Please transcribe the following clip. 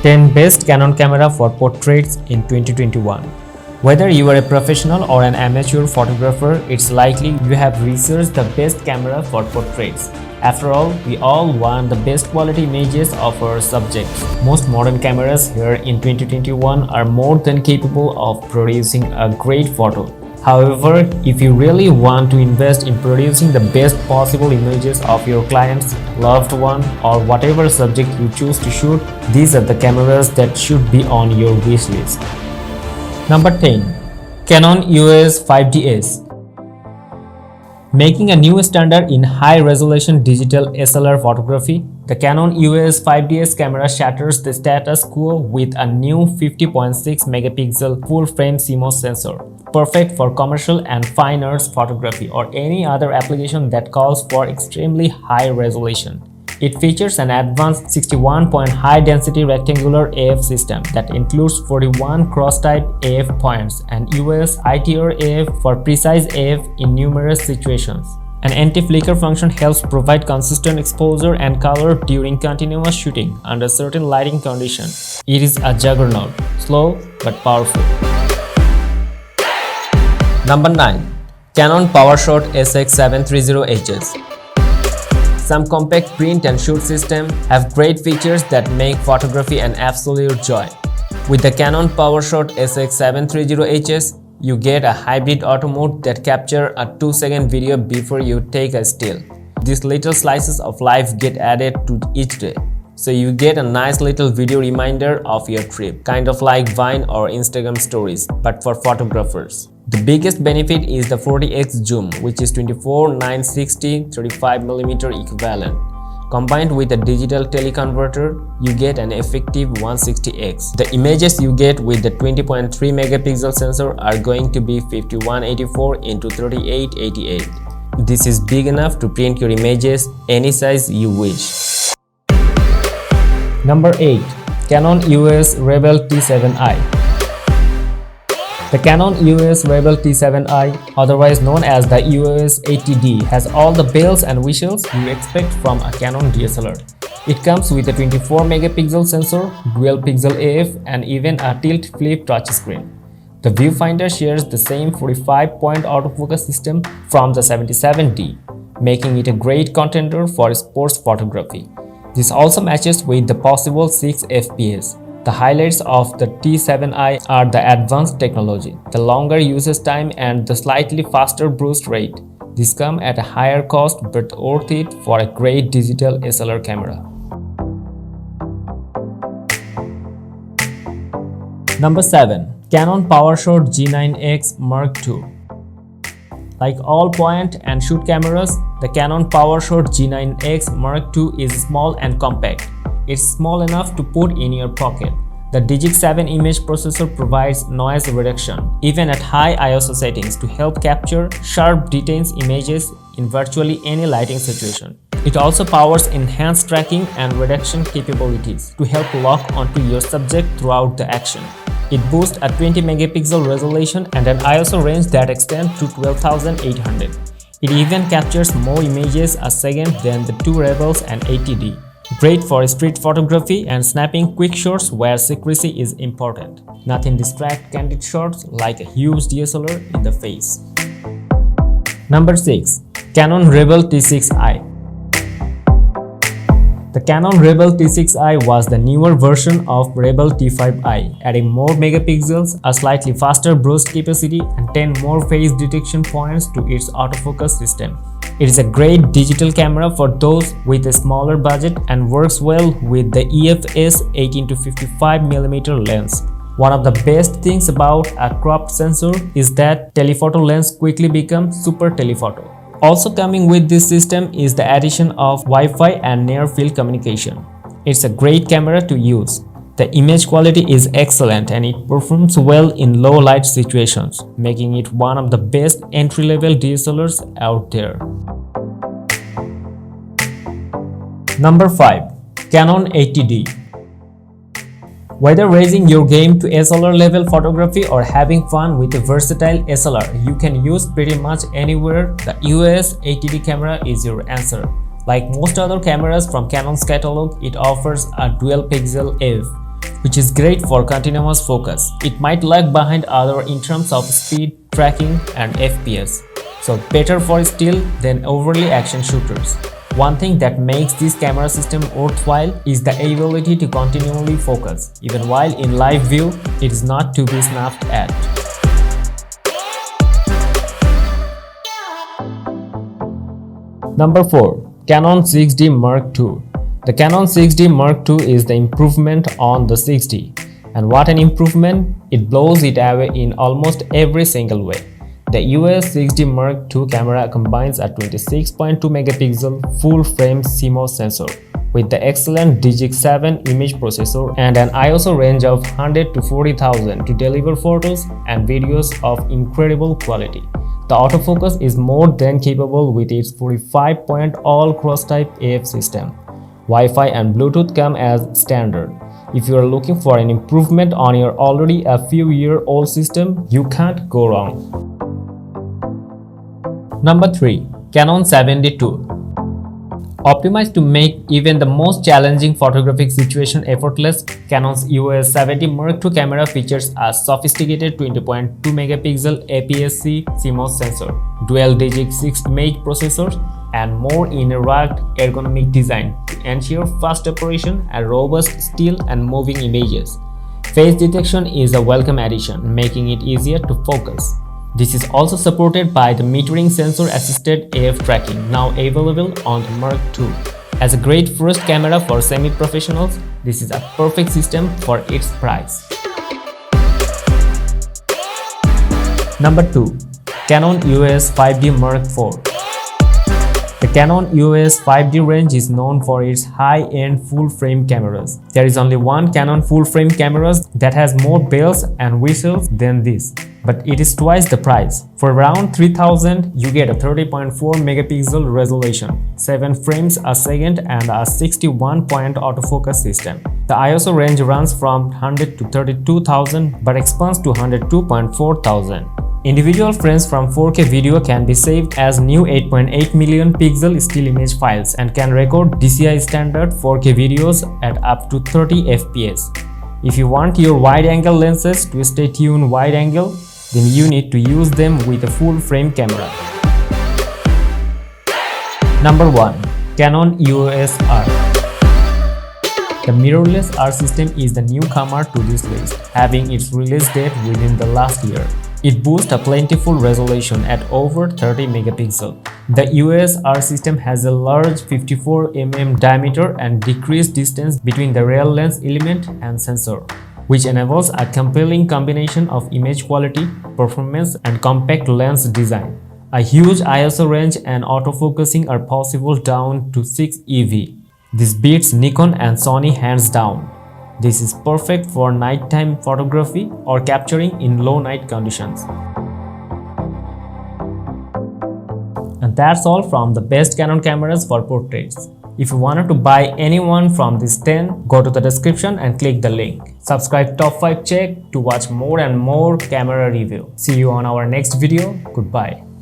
10 Best Canon Camera for Portraits in 2021. Whether you are a professional or an amateur photographer, it's likely you have researched the best camera for portraits. After all, we all want the best quality images of our subjects. Most modern cameras here in 2021 are more than capable of producing a great photo. However, if you really want to invest in producing the best possible images of your client's loved one or whatever subject you choose to shoot, these are the cameras that should be on your wish list. Number 10. Canon EOS 5DS. Making a new standard in high-resolution digital SLR photography, the Canon EOS 5DS camera shatters the status quo with a new 50.6 megapixel full-frame CMOS sensor, perfect for commercial and fine arts photography or any other application that calls for extremely high resolution. It features an advanced 61-point high-density rectangular AF system that includes 41 cross-type AF points and EOS ITR AF for precise AF in numerous situations. An anti-flicker function helps provide consistent exposure and color during continuous shooting under certain lighting conditions. It is a juggernaut, slow but powerful. Number 9. Canon PowerShot SX730HS. Some compact print and shoot systems have great features that make photography an absolute joy. With the Canon PowerShot SX730HS, you get a hybrid auto mode that captures a 2-second video before you take a still. These little slices of life get added to each day, so you get a nice little video reminder of your trip, kind of like Vine or Instagram stories, but for photographers. The biggest benefit is the 40x zoom, which is 24:960 35mm equivalent. Combined with a digital teleconverter, you get an effective 160x. The images you get with the 20.3 megapixel sensor are going to be 5184 x 3888. This is big enough to print your images any size you wish. Number 8. Canon EOS Rebel T7i. The Canon EOS Rebel T7i, otherwise known as the EOS 80D, has all the bells and whistles you expect from a Canon DSLR. It comes with a 24 megapixel sensor, dual pixel AF, and even a tilt flip touchscreen. The viewfinder shares the same 45-point autofocus system from the 77D, making it a great contender for sports photography. This also matches with the possible 6 FPS. The highlights of the T7i are the advanced technology, the longer usage time, and the slightly faster burst rate. These come at a higher cost but worth it for a great digital SLR camera. Number 7. Canon PowerShot G9X Mark II. Like all point and shoot cameras, the Canon PowerShot G9X Mark II is small and compact. It's small enough to put in your pocket. The Digic 7 image processor provides noise reduction, even at high ISO settings, to help capture sharp detailed images in virtually any lighting situation. It also powers enhanced tracking and reduction capabilities to help lock onto your subject throughout the action. It boasts a 20 megapixel resolution and an ISO range that extends to 12,800. It even captures more images a second than the two Rebels and 80D. Great for street photography and snapping quick shots where secrecy is important. Nothing distracts candid shots like a huge DSLR in the face. Number 6. Canon Rebel T6i. The Canon Rebel T6i was the newer version of Rebel T5i, adding more megapixels, a slightly faster burst capacity, and 10 more phase detection points to its autofocus system. It is a great digital camera for those with a smaller budget and works well with the EFS 18-55mm lens. One of the best things about a cropped sensor is that telephoto lens quickly becomes super telephoto. Also coming with this system is the addition of Wi-Fi and near-field communication. It's a great camera to use. The image quality is excellent and it performs well in low light situations, making it one of the best entry-level DSLRs out there. Number 5. Canon 80D. Whether raising your game to SLR level photography or having fun with a versatile SLR you can use pretty much anywhere, the EOS 80D camera is your answer. Like most other cameras from Canon's catalog, it offers a dual pixel AF, which is great for continuous focus. It might lag behind other in terms of speed, tracking, and FPS, so better for still than overly action shooters. One thing that makes this camera system worthwhile is the ability to continually focus, even while in live view. It is not to be snuffed at. Number 4. Canon 6D Mark II. The Canon 6D Mark II is the improvement on the 6D. And what an improvement! It blows it away in almost every single way. The EOS 6D Mark II camera combines a 26.2 megapixel full-frame CMOS sensor with the excellent Digic 7 image processor and an ISO range of 100 to 40,000 to deliver photos and videos of incredible quality. The autofocus is more than capable with its 45-point all-cross-type AF system. Wi-Fi and Bluetooth come as standard. If you are looking for an improvement on your already a few-year-old system, you can't go wrong. Number 3. Canon 7D II. Optimized to make even the most challenging photographic situation effortless, Canon's EOS 70 Mark II camera features a sophisticated 20.2 megapixel APS-C CMOS sensor, dual Digic 6 image processors, and more interact ergonomic design to ensure fast operation and robust still and moving images. Face detection is a welcome addition, making it easier to focus. This is also supported by the metering sensor-assisted AF tracking, now available on the Mark II. As a great first camera for semi-professionals, this is a perfect system for its price. Number 2. Canon EOS 5D Mark IV. The Canon EOS 5D range is known for its high-end full-frame cameras. There is only one Canon full-frame camera that has more bells and whistles than this, but it is twice the price. For around 3000, you get a 30.4 megapixel resolution, 7 frames a second, and a 61-point autofocus system. The ISO range runs from 100 to 32,000 but expands to 102.4 thousand. Individual frames from 4K video can be saved as new 8.8 million pixel still image files and can record DCI standard 4K videos at up to 30 FPS. If you want your wide-angle lenses to stay tuned wide-angle, then you need to use them with a full-frame camera. Number 1. Canon EOS R. The mirrorless R system is the newcomer to this list, having its release date within the last year. It boasts a plentiful resolution at over 30 megapixel. The EOS R system has a large 54 mm diameter and decreased distance between the real lens element and sensor, which enables a compelling combination of image quality, performance, and compact lens design. A huge ISO range and autofocusing are possible down to 6 EV. This beats Nikon and Sony hands down. This is perfect for nighttime photography or capturing in low night conditions. And that's all from the best Canon cameras for portraits. If you wanted to buy any one from these 10, go to the description and click the link. Subscribe Top 5 Check to watch more and more camera review. See you on our next video. Goodbye.